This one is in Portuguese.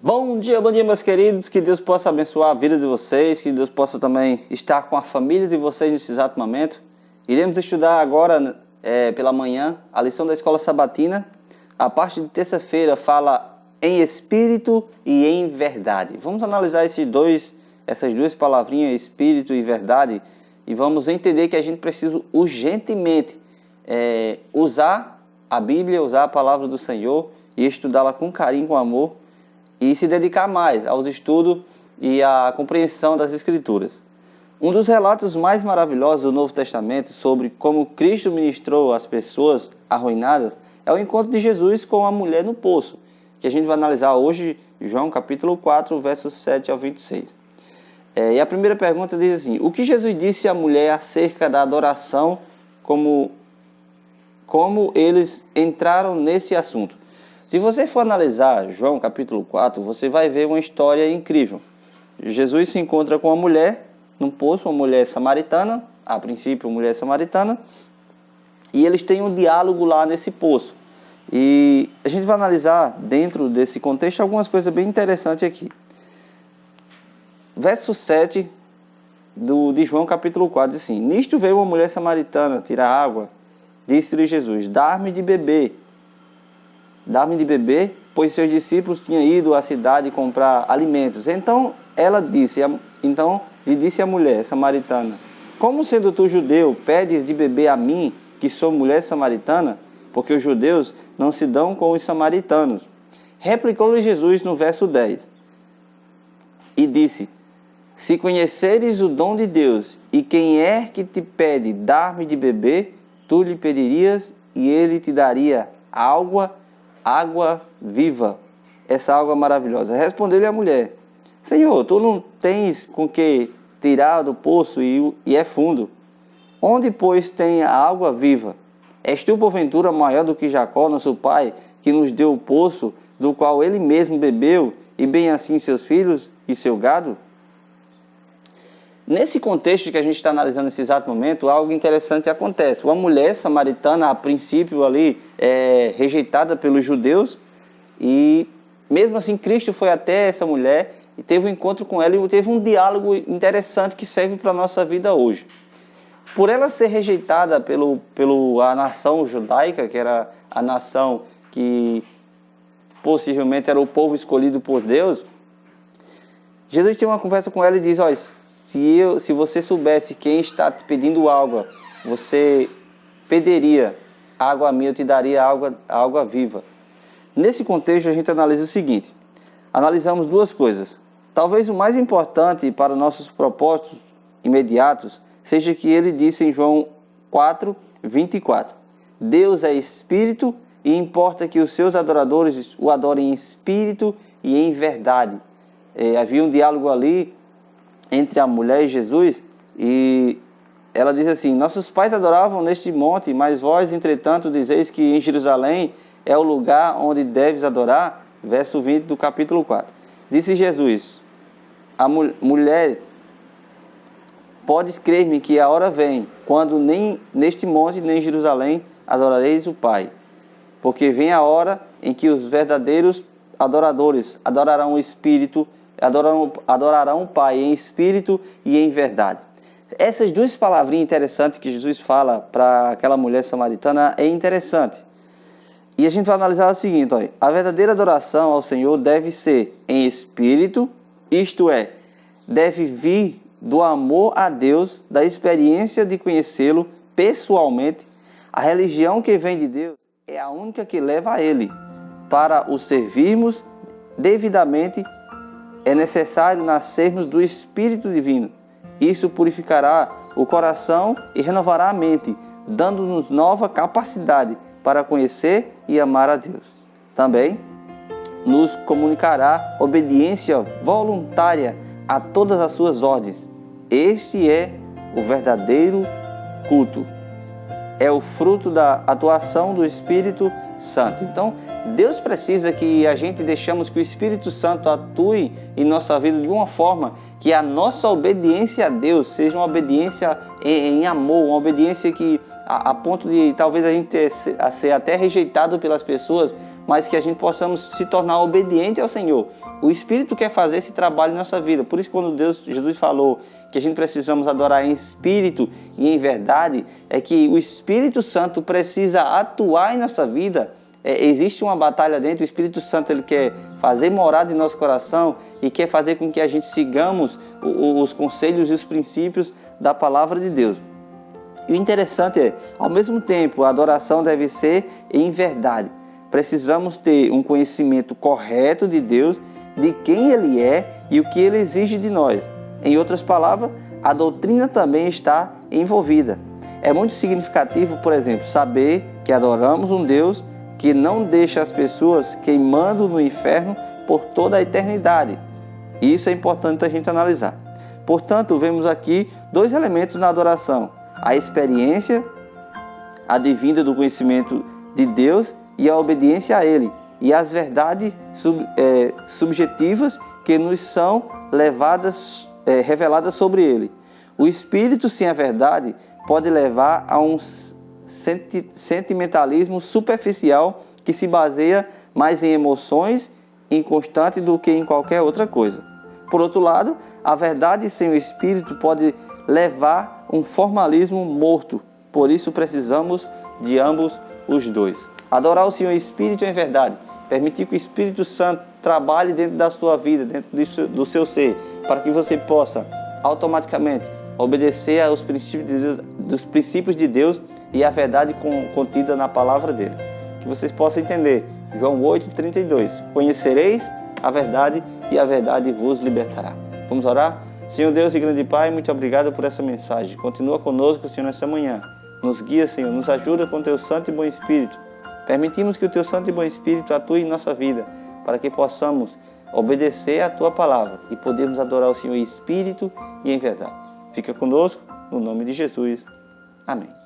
Bom dia, meus queridos. Que Deus possa abençoar a vida de vocês, que Deus possa também estar com a família de vocês nesse exato momento. Iremos estudar agora, pela manhã, a lição da Escola Sabatina. A parte de terça-feira fala em espírito e em verdade. Vamos analisar essas duas palavrinhas, espírito e verdade, e vamos entender que a gente precisa urgentemente usar a Bíblia, usar a palavra do Senhor e estudá-la com carinho, com amor, e se dedicar mais aos estudos e à compreensão das Escrituras. Um dos relatos mais maravilhosos do Novo Testamento sobre como Cristo ministrou às pessoas arruinadas é o encontro de Jesus com a mulher no poço, que a gente vai analisar hoje, João capítulo 4, versos 7 ao 26. E a primeira pergunta diz assim: o que Jesus disse à mulher acerca da adoração, como eles entraram nesse assunto? Se você for analisar João capítulo 4, você vai ver uma história incrível. Jesus se encontra com uma mulher num poço, uma mulher samaritana, a princípio uma mulher samaritana, e eles têm um diálogo lá nesse poço. E a gente vai analisar dentro desse contexto algumas coisas bem interessantes aqui. Verso 7 de João capítulo 4 diz assim: nisto veio uma mulher samaritana tirar água. Disse-lhe Jesus: dá-me de beber, pois seus discípulos tinham ido à cidade comprar alimentos. Então lhe disse a mulher samaritana: como sendo tu judeu, pedes de beber a mim, que sou mulher samaritana? Porque os judeus não se dão com os samaritanos. Replicou-lhe Jesus no verso 10 e disse: se conheceres o dom de Deus, e quem é que te pede dar-me de beber, tu lhe pedirias, e ele te daria água viva, essa água maravilhosa. Respondeu-lhe a mulher: Senhor, tu não tens com que tirar do poço e é fundo. Onde, pois, tem a água viva? És tu, porventura, maior do que Jacó, nosso pai, que nos deu o poço, do qual ele mesmo bebeu, e bem assim seus filhos e seu gado? Nesse contexto que a gente está analisando nesse exato momento, algo interessante acontece. Uma mulher samaritana, a princípio ali, rejeitada pelos judeus, e mesmo assim Cristo foi até essa mulher e teve um encontro com ela e teve um diálogo interessante que serve para a nossa vida hoje. Por ela ser rejeitada pela nação judaica, que era a nação que possivelmente era o povo escolhido por Deus, Jesus tem uma conversa com ela e diz: olha, se você soubesse quem está te pedindo água, você pediria água a mim, eu te daria água viva. Nesse contexto, a gente analisa o seguinte: analisamos duas coisas. Talvez o mais importante para nossos propósitos imediatos seja que ele disse em João 4, 24: Deus é espírito e importa que os seus adoradores o adorem em espírito e em verdade. Havia um diálogo ali entre a mulher e Jesus, e ela diz assim: nossos pais adoravam neste monte, mas vós, entretanto, dizeis que em Jerusalém é o lugar onde deves adorar. Verso 20 do capítulo 4. Disse Jesus: a mulher, podes crer-me que a hora vem, quando nem neste monte, nem em Jerusalém adorareis o Pai. Porque vem a hora em que os verdadeiros adoradores adorarão o Espírito, adorarão o Pai em espírito e em verdade. Essas duas palavrinhas interessantes que Jesus fala para aquela mulher samaritana é interessante. E a gente vai analisar o seguinte: olha, a verdadeira adoração ao Senhor deve ser em espírito, isto é, deve vir do amor a Deus, da experiência de conhecê-lo pessoalmente. A religião que vem de Deus é a única que leva a Ele. Para o servirmos devidamente, é necessário nascermos do Espírito Divino. Isso purificará o coração e renovará a mente, dando-nos nova capacidade para conhecer e amar a Deus. Também nos comunicará obediência voluntária a todas as suas ordens. Este é o verdadeiro culto. É o fruto da atuação do Espírito Santo. Então, Deus precisa que a gente deixemos que o Espírito Santo atue em nossa vida de uma forma que a nossa obediência a Deus seja uma obediência em amor, uma obediência que a ponto de talvez a gente ser até rejeitado pelas pessoas, mas que a gente possamos se tornar obediente ao Senhor. O Espírito quer fazer esse trabalho em nossa vida. Por isso, quando Jesus falou que a gente precisamos adorar em espírito e em verdade, é que o Espírito Santo precisa atuar em nossa vida. Existe uma batalha dentro, o Espírito Santo ele quer fazer morada em nosso coração e quer fazer com que a gente sigamos os conselhos e os princípios da palavra de Deus. E o interessante é, ao mesmo tempo, a adoração deve ser em verdade. Precisamos ter um conhecimento correto de Deus, de quem Ele é e o que Ele exige de nós. Em outras palavras, a doutrina também está envolvida. É muito significativo, por exemplo, saber que adoramos um Deus que não deixa as pessoas queimando no inferno por toda a eternidade. Isso é importante a gente analisar. Portanto, vemos aqui dois elementos na adoração: a experiência advinda do conhecimento de Deus e a obediência a Ele, e as verdades subjetivas que nos são reveladas sobre Ele. O espírito sem a verdade pode levar a um sentimentalismo superficial que se baseia mais em emoções inconstantes do que em qualquer outra coisa. Por outro lado, a verdade sem o espírito pode levar um formalismo morto. Por isso precisamos de ambos os dois. Adorar o Senhor em espírito e em verdade. Permitir que o Espírito Santo trabalhe dentro da sua vida, dentro do seu ser, para que você possa automaticamente obedecer aos princípios de Deus, dos princípios de Deus e a verdade contida na palavra dele. Que vocês possam entender. João 8:32. Conhecereis a verdade e a verdade vos libertará. Vamos orar? Senhor Deus e grande Pai, muito obrigado por essa mensagem. Continua conosco, Senhor, nessa manhã. Nos guia, Senhor, nos ajuda com o Teu Santo e Bom Espírito. Permitimos que o Teu Santo e Bom Espírito atue em nossa vida, para que possamos obedecer a Tua palavra e podermos adorar o Senhor em espírito e em verdade. Fica conosco, no nome de Jesus. Amém.